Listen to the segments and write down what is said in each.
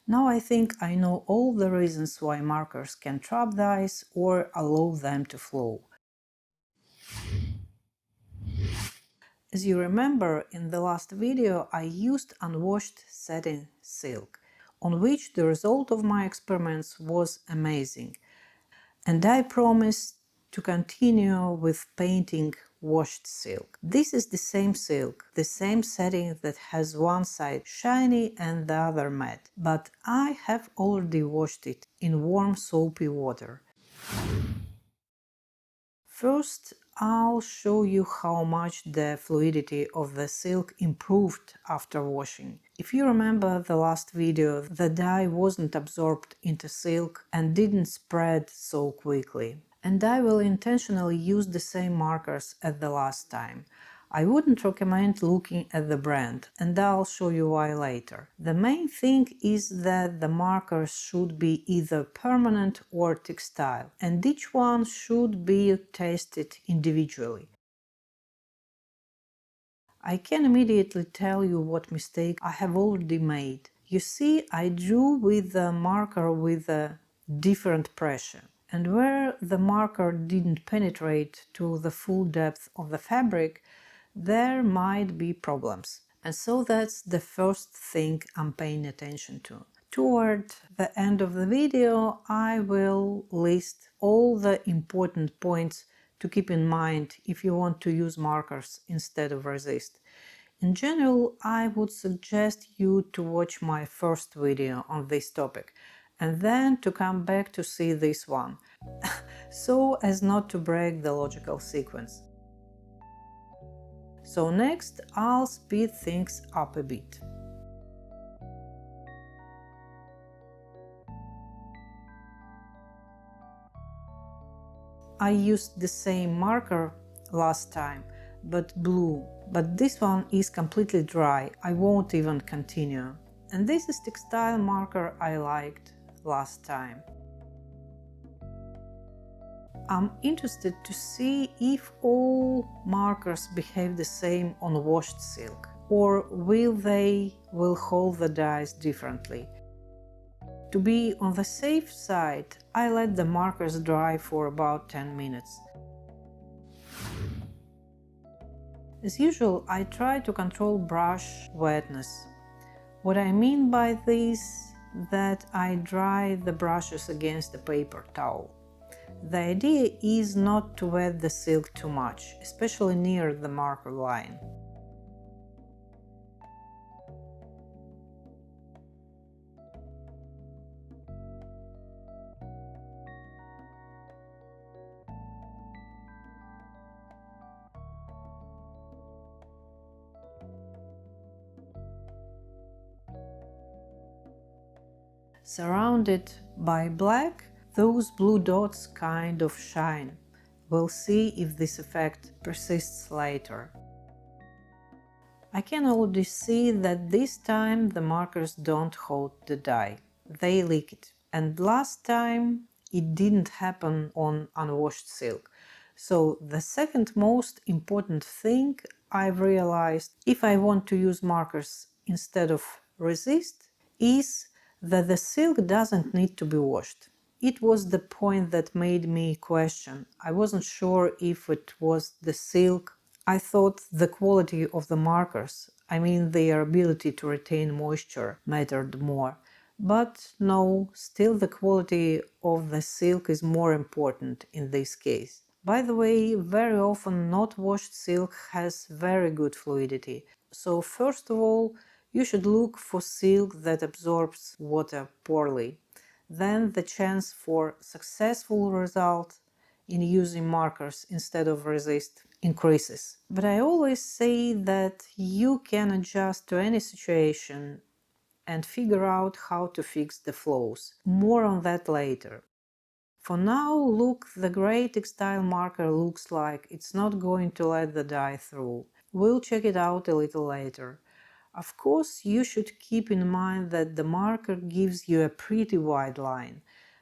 Now I think I know all the reasons why markers can trap the ice or allow them to flow. As you remember, in the last video I used unwashed satin silk, on which the result of my experiments was amazing, and I promised to continue with painting washed silk. This is the same silk, the same setting that has one side shiny and the other matte, but I have already washed it in warm soapy water. First, I'll show you how much the fluidity of the silk improved after washing. If you remember the last video, the dye wasn't absorbed into silk and didn't spread so quickly. And I will intentionally use the same markers as the last time. I wouldn't recommend looking at the brand, and I'll show you why later. The main thing is that the markers should be either permanent or textile, and each one should be tested individually. I can immediately tell you what mistake I have already made. You see, I drew with the marker with a different pressure, and where the marker didn't penetrate to the full depth of the fabric, there might be problems. And so that's the first thing I'm paying attention to. Toward the end of the video, I will list all the important points to keep in mind if you want to use markers instead of resist. In general, I would suggest you to watch my first video on this topic and then to come back to see this one, so as not to break the logical sequence. So next, I'll speed things up a bit. I used the same marker last time, but blue, but this one is completely dry, I won't even continue. And this is textile marker I liked last time. I'm interested to see if all markers behave the same on washed silk, or will they hold the dyes differently. To be on the safe side, I let the markers dry for about 10 minutes. As usual, I try to control brush wetness. What I mean by this, that I dry the brushes against a paper towel. The idea is not to wet the silk too much, especially near the marker line. Surrounded by black, those blue dots kind of shine. We'll see if this effect persists later. I can already see that this time the markers don't hold the dye, they leak it. And last time it didn't happen on unwashed silk. So the second most important thing I've realized if I want to use markers instead of resist is that the silk doesn't need to be washed. It was the point that made me question. I wasn't sure if it was the silk. I thought the quality of the markers, I mean their ability to retain moisture, mattered more. But no, still the quality of the silk is more important in this case. By the way, very often not washed silk has very good fluidity. So first of all, you should look for silk that absorbs water poorly. Then the chance for successful result in using markers instead of resist increases. But I always say that you can adjust to any situation and figure out how to fix the flaws. More on that later. For now, look, the gray textile marker looks like it's not going to let the dye through. We'll check it out a little later. Of course, you should keep in mind that the marker gives you a pretty wide line.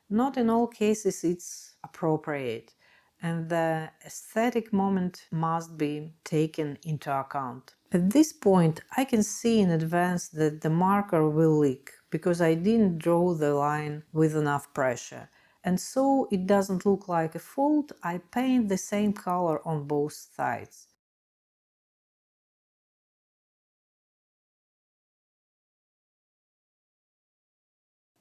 Not in all cases it's appropriate, and the aesthetic moment must be taken into account. At this point, I can see in advance that the marker will leak, because I didn't draw the line with enough pressure. And so it doesn't look like a fold, I paint the same color on both sides.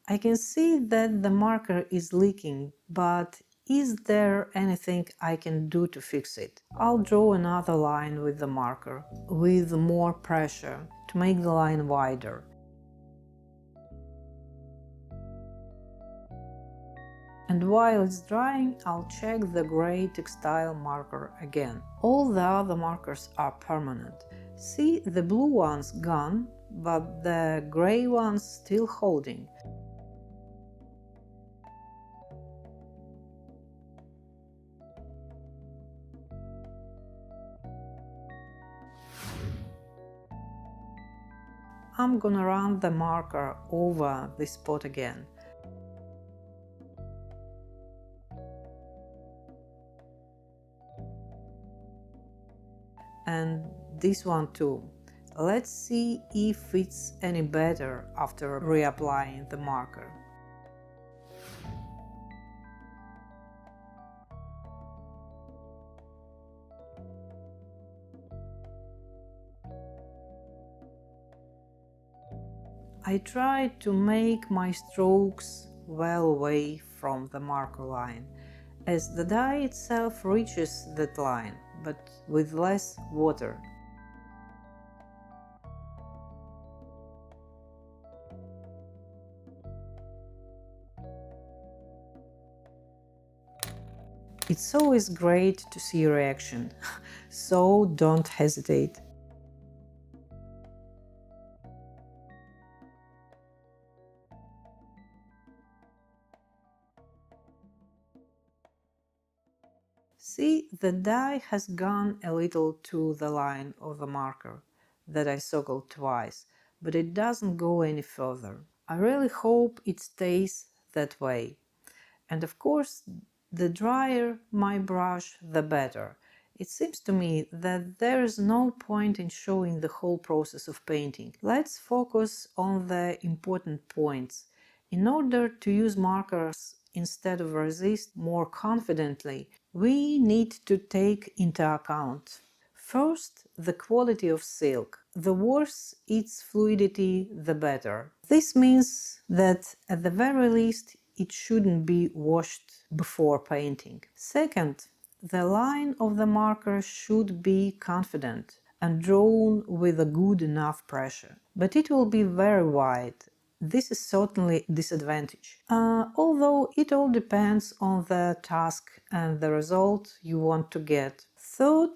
I can see that the marker is leaking, but is there anything I can do to fix it? I'll draw another line with the marker, with more pressure, to make the line wider. And while it's drying, I'll check the gray textile marker again. All the other markers are permanent. See, the blue one's gone, but the gray one's still holding. I'm gonna run the marker over this spot again. And this one too. Let's see if it's any better after reapplying the marker. I try to make my strokes well away from the marker line, as the dye itself reaches that line, but with less water. It's always great to see a reaction, so don't hesitate. See, the dye has gone a little to the line of the marker that I circled twice, but it doesn't go any further. I really hope it stays that way. And of course, the drier my brush, the better. It seems to me that there is no point in showing the whole process of painting. Let's focus on the important points. In order to use markers instead of resist more confidently, we need to take into account first, the quality of silk. The worse its fluidity, the better. This means that at the very least it shouldn't be washed before painting. Second, the line of the marker should be confident and drawn with a good enough pressure, but it will be very wide. This is certainly a disadvantage, although it all depends on the task and the result you want to get. Third,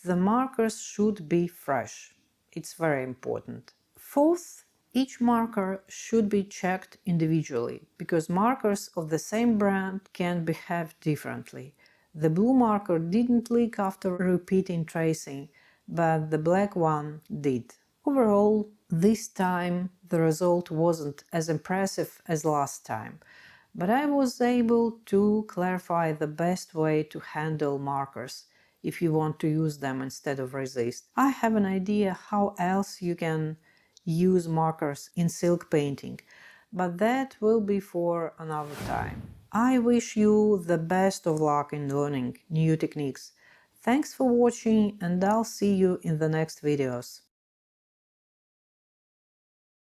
the markers should be fresh. It's very important. Fourth, each marker should be checked individually, because markers of the same brand can behave differently. The blue marker didn't leak after repeating tracing, but the black one did. Overall, this time the result wasn't as impressive as last time, but I was able to clarify the best way to handle markers if you want to use them instead of resist. I have an idea how else you can use markers in silk painting, but that will be for another time. I wish you the best of luck in learning new techniques. Thanks for watching, and I'll see you in the next videos.